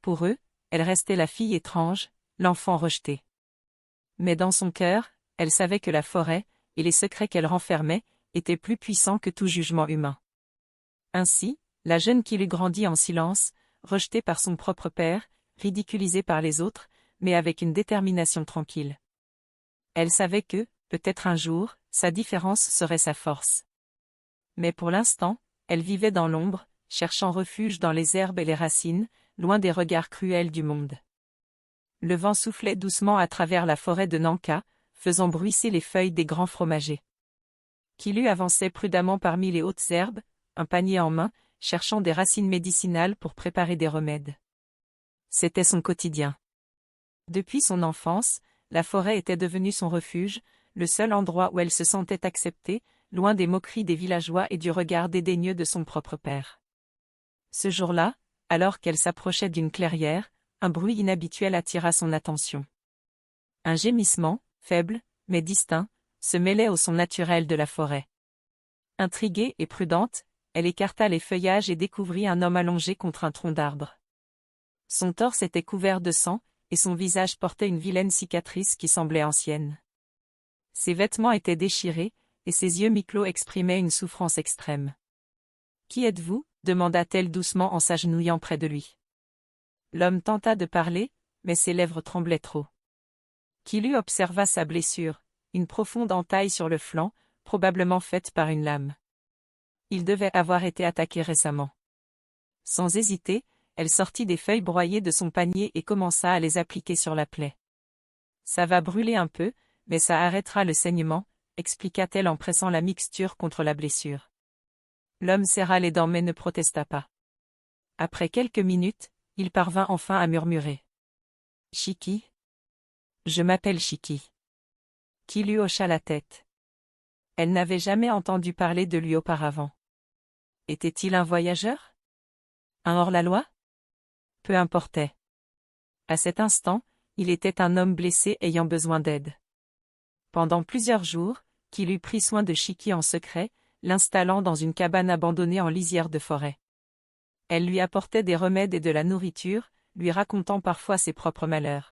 Pour eux, elle restait la fille étrange, l'enfant rejeté. Mais dans son cœur, elle savait que la forêt, et les secrets qu'elle renfermait, étaient plus puissants que tout jugement humain. Ainsi, la jeune Kilu grandit en silence, rejetée par son propre père, ridiculisée par les autres, mais avec une détermination tranquille. Elle savait que, peut-être un jour, sa différence serait sa force. Mais pour l'instant, elle vivait dans l'ombre, cherchant refuge dans les herbes et les racines, loin des regards cruels du monde. Le vent soufflait doucement à travers la forêt de Nanka, faisant bruisser les feuilles des grands fromagers. Kilu avançait prudemment parmi les hautes herbes, un panier en main, cherchant des racines médicinales pour préparer des remèdes. C'était son quotidien. Depuis son enfance, la forêt était devenue son refuge, le seul endroit où elle se sentait acceptée, loin des moqueries des villageois et du regard dédaigneux de son propre père. Ce jour-là, alors qu'elle s'approchait d'une clairière, un bruit inhabituel attira son attention. Un gémissement, faible, mais distinct, se mêlait au son naturel de la forêt. Intriguée et prudente, elle écarta les feuillages et découvrit un homme allongé contre un tronc d'arbre. Son torse était couvert de sang, et son visage portait une vilaine cicatrice qui semblait ancienne. Ses vêtements étaient déchirés, et ses yeux mi-clos exprimaient une souffrance extrême. « Qui êtes-vous » demanda-t-elle doucement en s'agenouillant près de lui. L'homme tenta de parler, mais ses lèvres tremblaient trop. Kilu observa sa blessure, une profonde entaille sur le flanc, probablement faite par une lame. Il devait avoir été attaqué récemment. Sans hésiter, elle sortit des feuilles broyées de son panier et commença à les appliquer sur la plaie. « Ça va brûler un peu, mais ça arrêtera le saignement », expliqua-t-elle en pressant la mixture contre la blessure. L'homme serra les dents mais ne protesta pas. Après quelques minutes, il parvint enfin à murmurer. « Shiki ? Je m'appelle Shiki. » Kilu hocha la tête. Elle n'avait jamais entendu parler de lui auparavant. Était-il un voyageur? Un hors-la-loi? Peu importait. À cet instant, il était un homme blessé ayant besoin d'aide. Pendant plusieurs jours, Kilu prit soin de Shiki en secret, l'installant dans une cabane abandonnée en lisière de forêt. Elle lui apportait des remèdes et de la nourriture, lui racontant parfois ses propres malheurs.